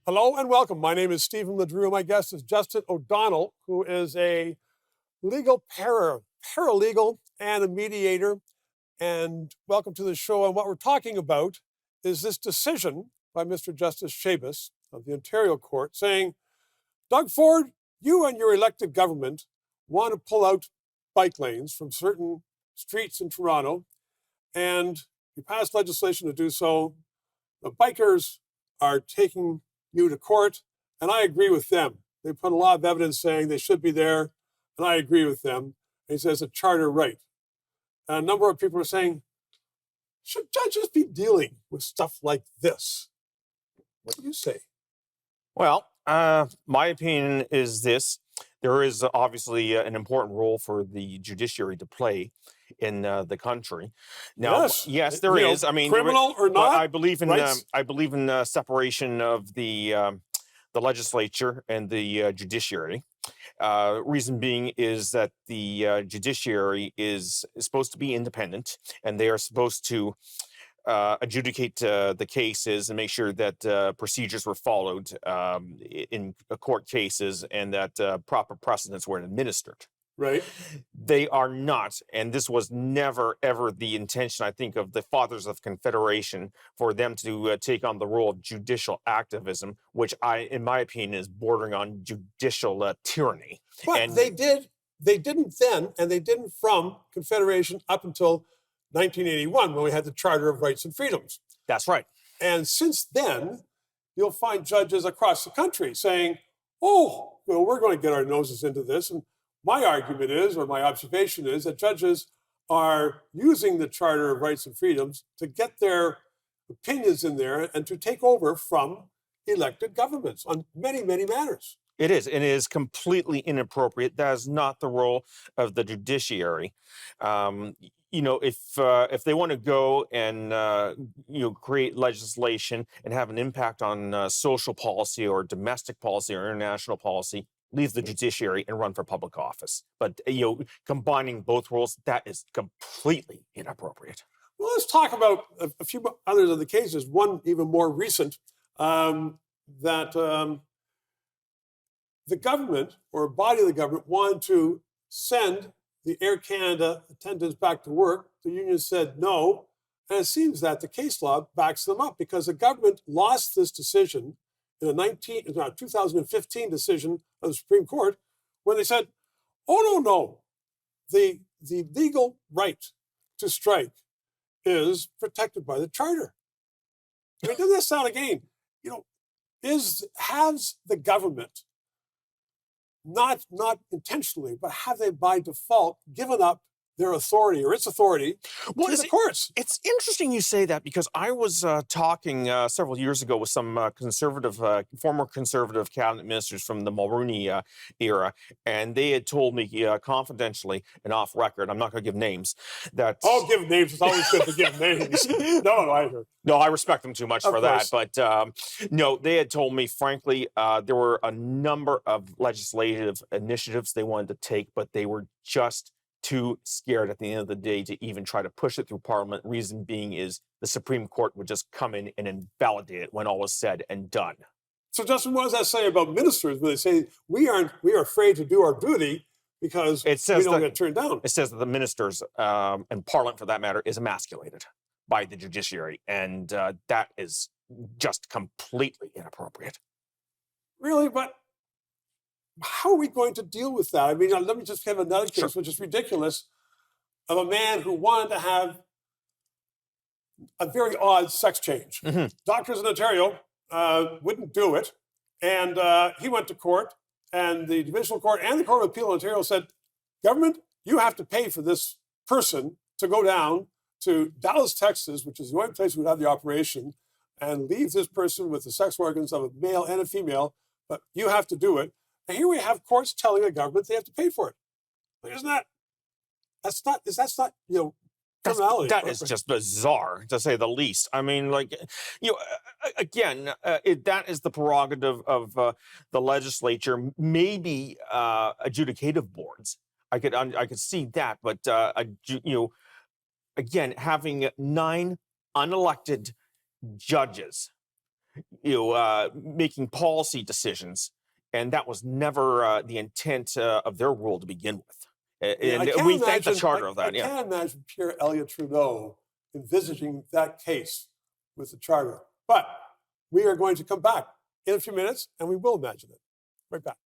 Hello and welcome. My name is Stephen LeDrew. My guest is Justin O'Donnell, who is a legal paralegal and a mediator. And welcome to the show. And what we're talking about is this decision by Mr. Justice Chabas of the Ontario Court saying, Doug Ford, you and your elected government want to pull out bike lanes from certain streets in Toronto, and you passed legislation to do so. The bikers are taking you to court, and I agree with them. They put a lot of evidence saying they should be there, and I agree with them. And he says a charter right. And a number of people are saying, should judges be dealing with stuff like this? What do you say? Well, my opinion is this. There is obviously an important role for the judiciary to play in the country. Now, yes, there is. I mean, criminal or not, I believe in separation of the legislature and the judiciary. Reason being is that the judiciary is supposed to be independent, and they are supposed to adjudicate the cases and make sure that procedures were followed in court cases and that proper precedents were administered. Right. They are not, and this was never, ever the intention, I think, of the Fathers of Confederation for them to take on the role of judicial activism, which in my opinion, is bordering on judicial tyranny. But they didn't then, and they didn't from Confederation up until 1981, when we had the Charter of Rights and Freedoms. That's right. And since then, you'll find judges across the country saying, oh, well, we're going to get our noses into this. And my argument is, or my observation is, that judges are using the Charter of Rights and Freedoms to get their opinions in there and to take over from elected governments on many, many matters. It is, and it is completely inappropriate. That is not the role of the judiciary. If they want to go and create legislation and have an impact on social policy or domestic policy or international policy, leave the judiciary and run for public office. But combining both roles, that is completely inappropriate. Well, let's talk about a few others of the cases. One even more recent, that the government, or a body of the government, wanted to send the Air Canada attendants back to work. The union said no, and it seems that the case law backs them up, because the government lost this decision in a 2015 decision of the Supreme Court, when they said, oh, no, the legal right to strike is protected by the Charter. I mean, doesn't that sound again, has the government, not intentionally, but have they by default given up their authority, or its authority, to the courts? It's interesting you say that, because I was talking several years ago with some former conservative cabinet ministers from the Mulroney era, and they had told me confidentially and off record, I'm not going to give names, that... Oh, give names. It's always good to give names. No, I respect them too much for that. But no, they had told me, frankly, there were a number of legislative initiatives they wanted to take, but they were just too scared at the end of the day to even try to push it through Parliament. Reason being is the Supreme Court would just come in and invalidate it when all was said and done. So, Justin, what does that say about ministers when they say we are afraid to do our duty because we don't get turned down? It says that the ministers and Parliament, for that matter, is emasculated by the judiciary, and that is just completely inappropriate. Really? But how are we going to deal with that? I mean, let me just have another case, which is ridiculous, of a man who wanted to have a very odd sex change. Mm-hmm. Doctors in Ontario wouldn't do it, and he went to court, and the Divisional Court and the Court of Appeal in Ontario said, government, you have to pay for this person to go down to Dallas, Texas, which is the only place we would have the operation, and leave this person with the sex organs of a male and a female, but you have to do it. And here we have courts telling a government they have to pay for it. Like, that's not criminality. That is just bizarre, to say the least. I mean, again, that is the prerogative of the legislature, maybe adjudicative boards. I could see that, but again, having 9 unelected judges making policy decisions, and that was never the intent of their rule to begin with. And we thank the charter of that. I can't imagine Pierre Elliott Trudeau envisaging that case with the charter. But we are going to come back in a few minutes, and we will imagine it. Right back.